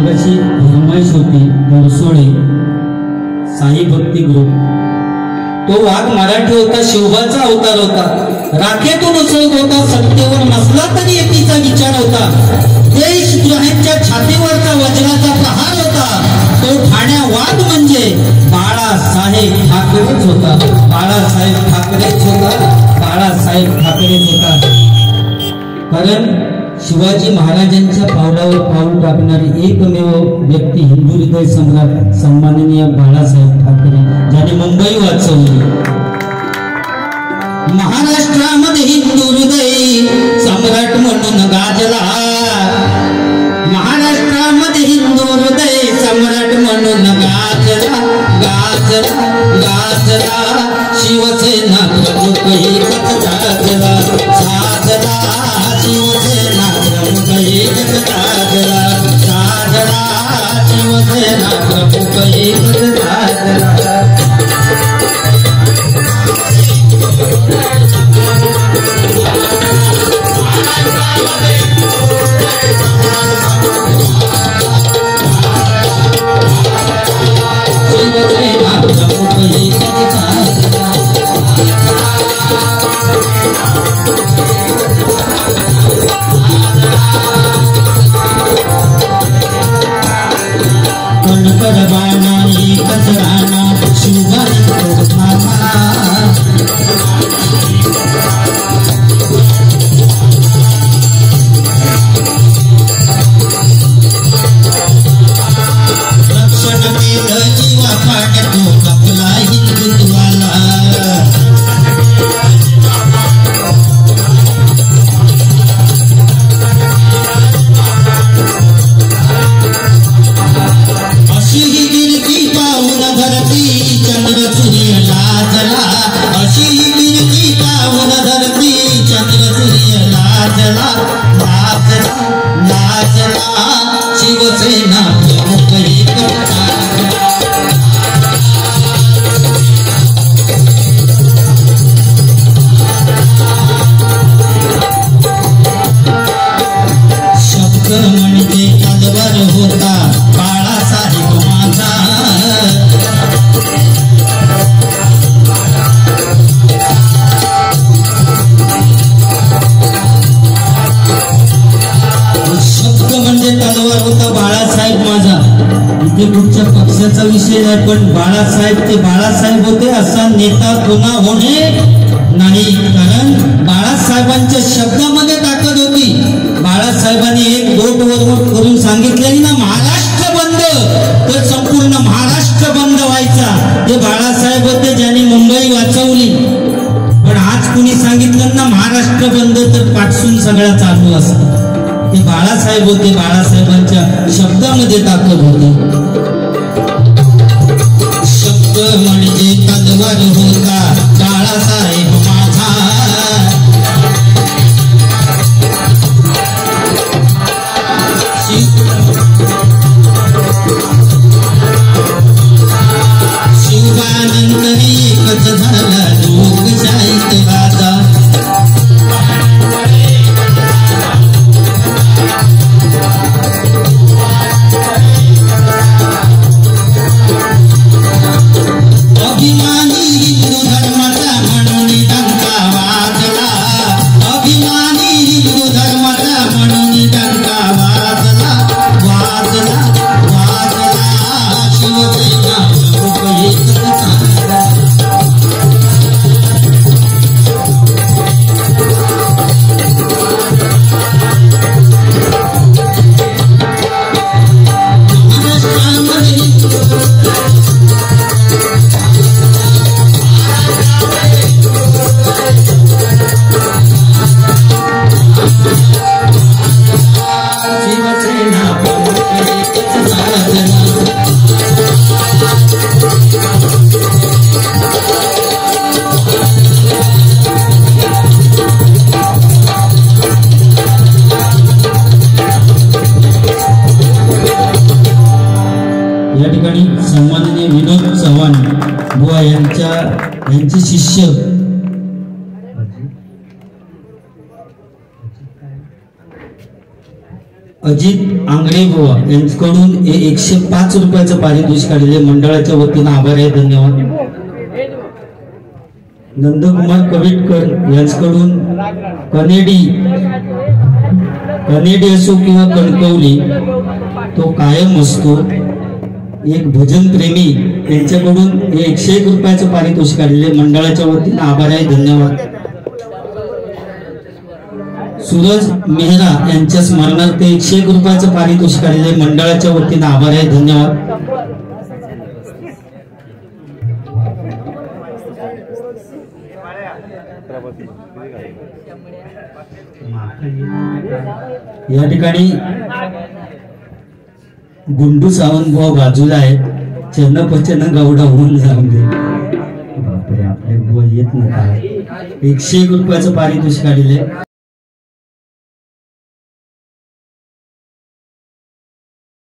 मगाशी फरमाईश होती बोरसोळे साई भक्ती ग्रुप. तो वाघ मराठी होता, शिवबाचा अवतार होता, राखेतून उसळत होता, सत्तेवर नसला तरी एकीचा विचार होता, देशद्रोह्यांच्या छातीवरचा वज्राचा प्रहार होता. तो ठाण्या वाघ म्हणजे बाळासाहेब ठाकरेच होता, बाळासाहेब ठाकरेच होता, बाळासाहेब ठाकरेच होता. कारण शिवाजी महाराजांच्या पावलावर पाऊल टाकणारी एकमेव व्यक्ती हिंदू हृदय सम्राट सन्माननीय बाळासाहेब ठाकरे, ज्याने मुंबई वाचवली. महाराष्ट्रामध्ये हिंदू हृदय सम्राट म्हणून गाजला, महाराष्ट्रामध्ये हिंदू हृदय सम्राट म्हणून गाजला, गाजला, गाजला. शिवसेना प्रमुख एकच गाजला, साजला. शिवसेना प्रमुख एकच गाजला, साजला. शिवसेना प्रमुख एकच गाजला. पण बाळासाहेब ते बाळासाहेब होते, असा नेता पुन्हा होणे नाही. कारण बाळासाहेबांच्या शब्दामध्ये ताकद होती. बाळासाहेबांनी एक बोट वर करून सांगितले ना, महाराष्ट्र बंद, तर संपूर्ण महाराष्ट्र बंद व्हायचा. ते बाळासाहेब होते ज्यांनी मुंबई वाचवली. पण आज कुणी सांगितलं ना महाराष्ट्र बंद, तर पाठसून सगळं चालू असतं. ते बाळासाहेब होते, बाळासाहेबांच्या शब्दामध्ये ताकद होती. म्हणजे तलवार होता बाळासाहेब माझा, शिवानंतर एकच झाला लोकशाहीत राजा. सन्माननीय विनोद चव्हाण बुवा यांचे शिष्य अजित आंगडे बुवा यांच्याकडून 105 रुपयाचं पारितोषिक काढले, मंडळाच्या वतीनं आभार आहे, धन्यवाद. नंदकुमार कविटकर यांच्याकडून कनेडी असो किंवा कणकवली तो कायम असतो, एक भजन प्रेमी यांच्याकडून 101 रुपयाचं पारितोषिक काढले, मंडळाच्या वतीनं आभार आहे, धन्यवाद. सूरज मेहरा यांच्या स्मरणार्थ 101 रुपयाचं पारितोषिक काढले, मंडळाच्या वतीनं आभार आहे, धन्यवाद. या ठिकाणी गुंडू सावंत बुवा बाजूला आहेत, चन्न गौडा होऊन जाऊन दे. बापरे, आपले बुवा येत नाही. 101 रुपयाचं पारितोषिक काढले.